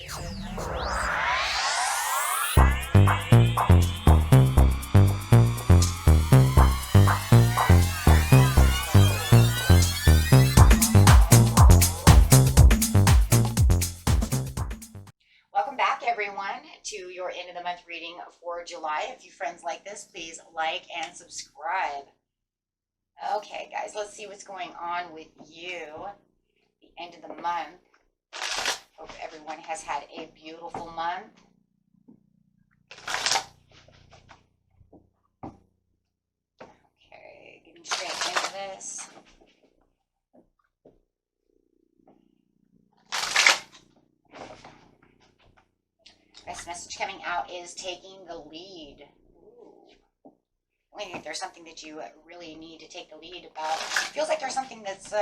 Welcome back, everyone, to your end of the month reading for July. If you friends like this, please like and subscribe. Okay, guys, let's see what's going on with you the end of the month. Hope everyone has had a beautiful month. Okay, getting straight into this. This message coming out is taking the lead. Ooh. I think there's something that you really need to take the lead about. It feels like there's something that's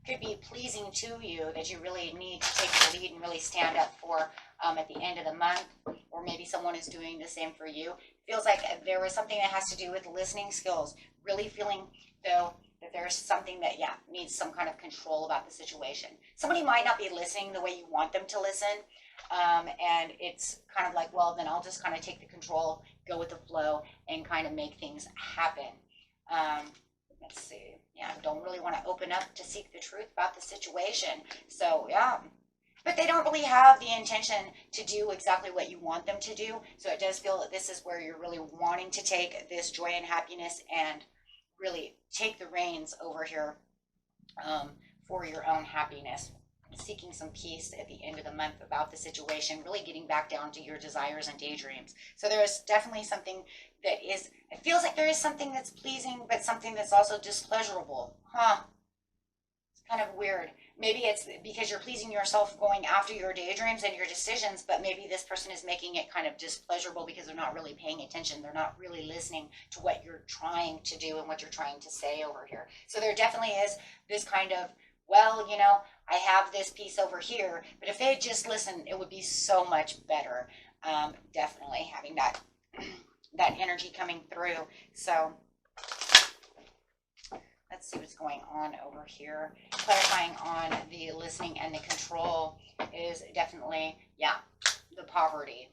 could be pleasing to you that you really need to take the lead and really stand up for at the end of the month, or maybe someone is doing the same for you. It feels like there was something that has to do with listening skills, really feeling though that there's something that needs some kind of control about the situation. Somebody might not be listening the way you want them to listen, and it's kind of like, well, then I'll just kind of take the control, go with the flow, and kind of make things happen. Let's see. Don't really want to open up to seek the truth about the situation. So, but they don't really have the intention to do exactly what you want them to do. So it does feel that this is where you're really wanting to take this joy and happiness and really take the reins over here for your own happiness, seeking some peace at the end of the month about the situation, really getting back down to your desires and daydreams. So there is definitely something that is, it feels like there is something that's pleasing, but something that's also displeasurable. It's kind of weird. Maybe it's because you're pleasing yourself going after your daydreams and your decisions, but maybe this person is making it kind of displeasurable because they're not really paying attention. They're not really listening to what you're trying to do and what you're trying to say over here. So there definitely is this kind of, well, I have this piece over here, but if they just listen, it would be so much better. Definitely having that energy coming through. So let's see what's going on over here. Clarifying on the listening and the control is definitely, the poverty.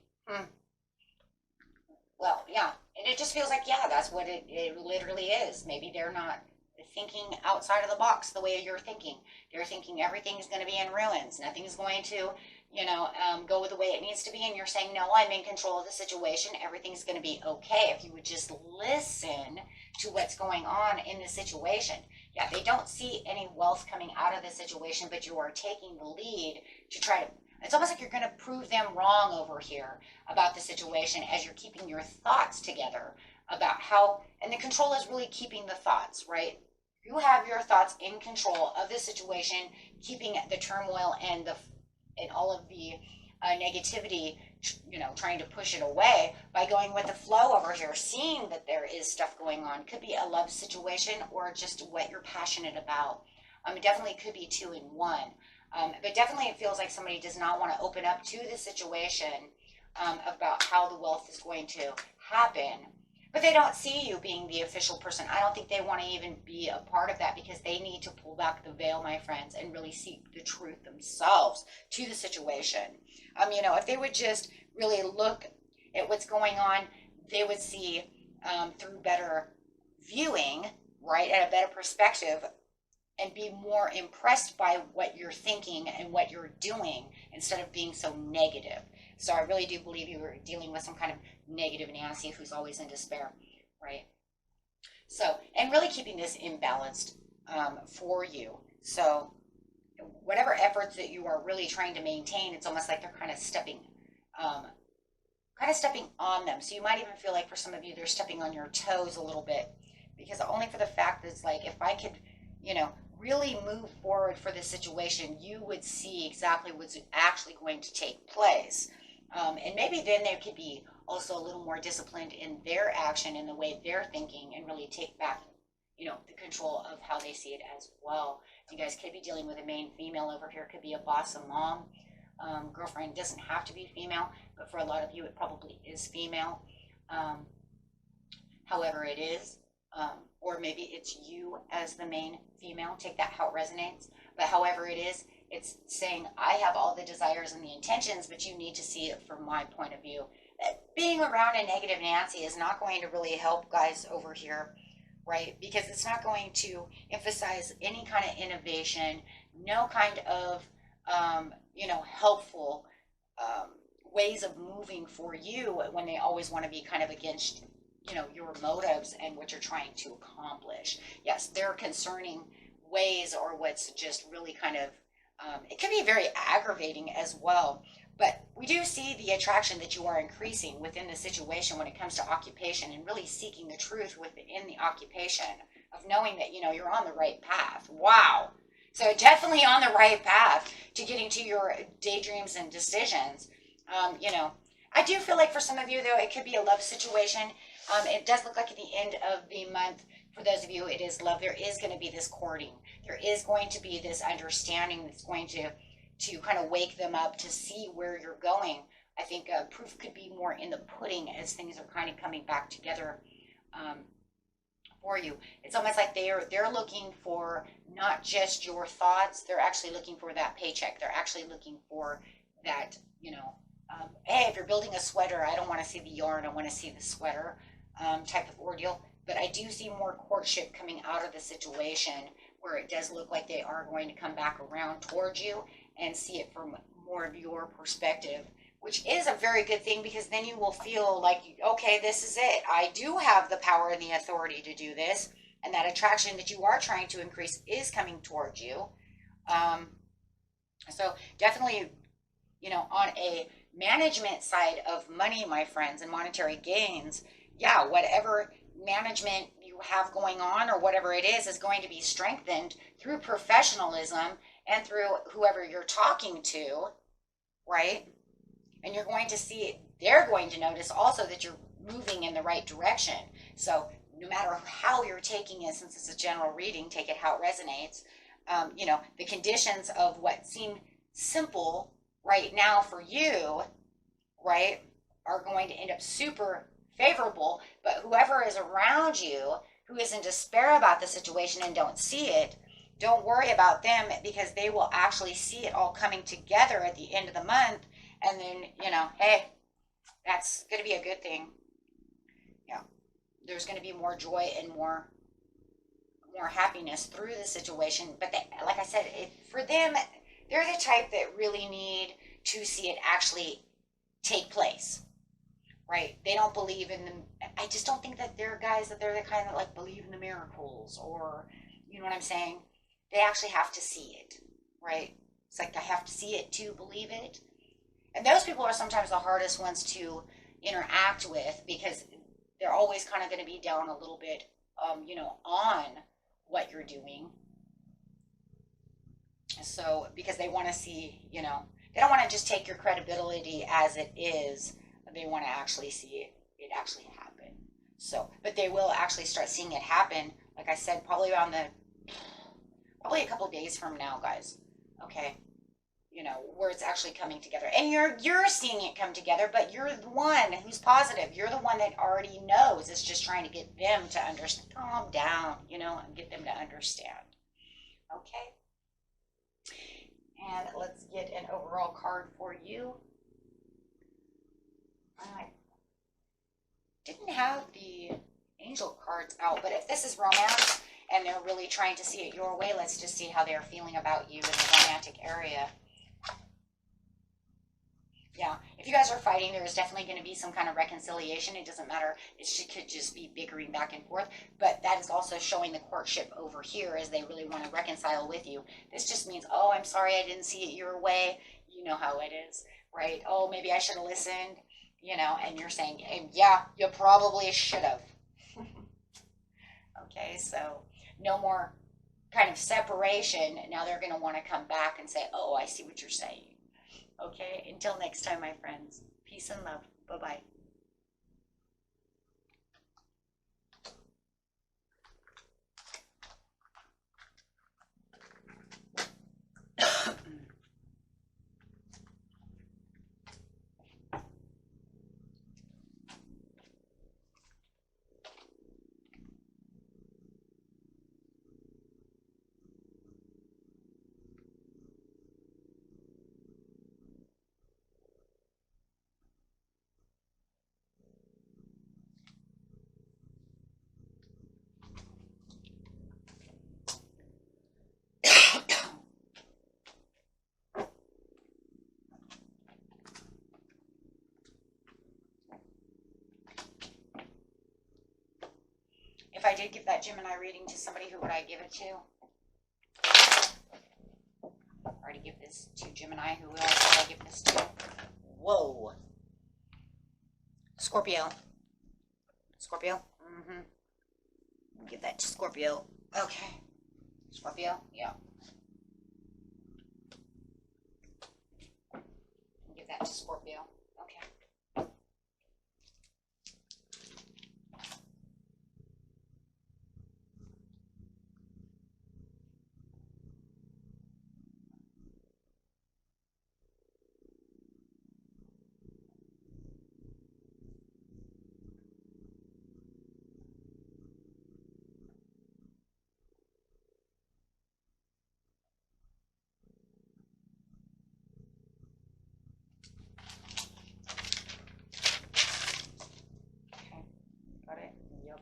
Well, and it just feels like, that's what it literally is. Maybe they're not thinking outside of the box the way you're thinking. They're thinking everything's going to be in ruins. Nothing's going to, go the way it needs to be. And you're saying, no, I'm in control of the situation. Everything's going to be okay. If you would just listen to what's going on in the situation. They don't see any wealth coming out of the situation, but you are taking the lead to try to, it's almost like you're going to prove them wrong over here about the situation as you're keeping your thoughts together about how, and the control is really keeping the thoughts, right? You have your thoughts in control of the situation, keeping the turmoil and all of the negativity, trying to push it away by going with the flow over here, seeing that there is stuff going on. Could be a love situation or just what you're passionate about. It definitely could be two in one. But definitely it feels like somebody does not want to open up to the situation about how the wealth is going to happen. But they don't see you being the official person. I don't think they want to even be a part of that because they need to pull back the veil, my friends, and really seek the truth themselves to the situation. If they would just really look at what's going on, they would see through better viewing, right, at a better perspective, and be more impressed by what you're thinking and what you're doing instead of being so negative. So I really do believe you were dealing with some kind of negative Nancy who's always in despair, right? So, and really keeping this imbalanced for you. So whatever efforts that you are really trying to maintain, it's almost like they're kind of stepping on them. So you might even feel like for some of you, they're stepping on your toes a little bit, because only for the fact that it's like, if I could, really move forward for this situation, you would see exactly what's actually going to take place. And maybe then they could be also a little more disciplined in their action and the way they're thinking and really take back, the control of how they see it as well. You guys could be dealing with a main female over here. It could be a boss, a mom, girlfriend. Doesn't have to be female, but for a lot of you, it probably is female. However it is, or maybe it's you as the main female. Take that how it resonates. But however it is, It's saying, I have all the desires and the intentions, but you need to see it from my point of view. Being around a negative Nancy is not going to really help guys over here, right? Because it's not going to emphasize any kind of innovation, no kind of, helpful ways of moving for you when they always want to be kind of against, your motives and what you're trying to accomplish. Yes, they're concerning ways, or what's just really kind of, it can be very aggravating as well. But we do see the attraction that you are increasing within the situation when it comes to occupation, and really seeking the truth within the occupation of knowing that, you're on the right path. Wow. So definitely on the right path to getting to your daydreams and decisions. I do feel like for some of you, though, it could be a love situation. It does look like at the end of the month, for those of you, it is love. There is going to be this courting. There is going to be this understanding that's going to kind of wake them up to see where you're going. I think proof could be more in the pudding as things are kind of coming back together for you. It's almost like they're looking for not just your thoughts. They're actually looking for that paycheck. They're actually looking for that, hey, if you're building a sweater, I don't want to see the yarn. I want to see the sweater type of ordeal. But I do see more courtship coming out of the situation, where it does look like they are going to come back around towards you and see it from more of your perspective, which is a very good thing, because then you will feel like, okay, this is it. I do have the power and the authority to do this. And that attraction that you are trying to increase is coming towards you. So definitely, on a management side of money, my friends, and monetary gains, yeah, whatever management you have going on, or whatever it is going to be strengthened through professionalism and through whoever you're talking to, right? And you're going to see it. They're going to notice also that you're moving in the right direction. So no matter how you're taking it, since it's a general reading, take it how it resonates. The conditions of what seem simple right now for you, right, are going to end up super favorable. But whoever is around you who is in despair about the situation and don't see it, don't worry about them, because they will actually see it all coming together at the end of the month. And then, hey, that's going to be a good thing. Yeah. There's going to be more joy and more happiness through the situation. But like I said, for them, they're the type that really need to see it actually take place, right? They don't believe in them. I just don't think that they're guys that they're the kind that like believe in the miracles, or, you know what I'm saying? They actually have to see it, right? It's like, I have to see it to believe it. And those people are sometimes the hardest ones to interact with, because they're always kind of going to be down a little bit, on what you're doing. So, because they want to see, they don't want to just take your credibility as it is. They want to actually see it actually happen. So, but they will actually start seeing it happen, like I said, probably a couple of days from now, guys. Okay. Where it's actually coming together. And you're seeing it come together, but you're the one who's positive. You're the one that already knows. It's just trying to get them to understand. Calm down, and get them to understand. Okay. And let's get an overall card for you. I didn't have the angel cards out, but if this is romance and they're really trying to see it your way, let's just see how they're feeling about you in the romantic area. Yeah, if you guys are fighting, there is definitely going to be some kind of reconciliation. It doesn't matter. It could just be bickering back and forth. But that is also showing the courtship over here, as they really want to reconcile with you. This just means, oh, I'm sorry I didn't see it your way. You know how it is, right? Oh, maybe I should have listened, and you're saying, yeah, you probably should have. Okay, so no more kind of separation. Now they're going to want to come back and say, oh, I see what you're saying. Okay, until next time, my friends. Peace and love. Bye-bye. I did give that Gemini reading to somebody, who would I give it to? I already give this to Gemini. Who else would I give this to? Whoa. Scorpio. Scorpio? Mm-hmm. Give that to Scorpio. Okay. Scorpio? Yeah. Give that to Scorpio. Okay. Got it? Yep.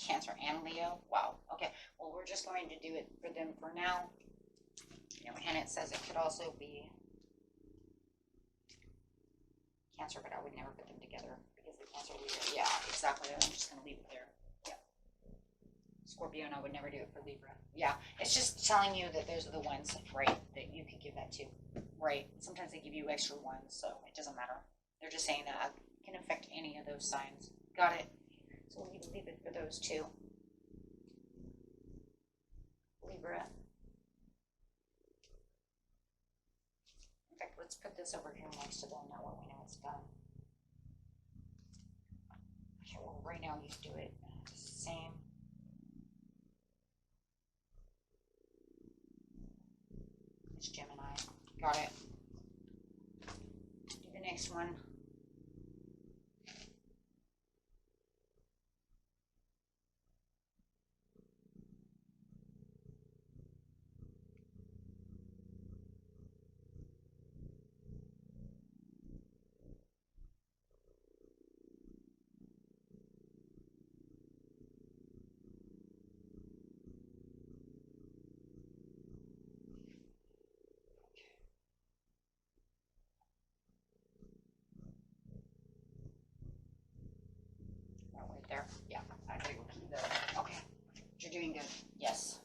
Cancer and Leo. Wow. Okay. Well, we're just going to do it for them for now. You know, and it says it could also be Cancer, but I would never put them together because the Cancer Libra. Yeah, exactly. I'm just going to leave it there. Yeah. Scorpio, and I would never do it for Libra. Yeah. It's just telling you that those are the ones, right, that you could give that to. Right. Sometimes they give you extra ones, so it doesn't matter. They're just saying that it can affect any of those signs. Got it. So we'll leave it for those two. Libra. In fact, let's put this over here next to them. That way we know it's done. Okay, well, right now you can do it same. It's Gemini. Got it. Do the next one. Right there. Yeah, I think we'll keep that. Okay. You're doing good. Yes.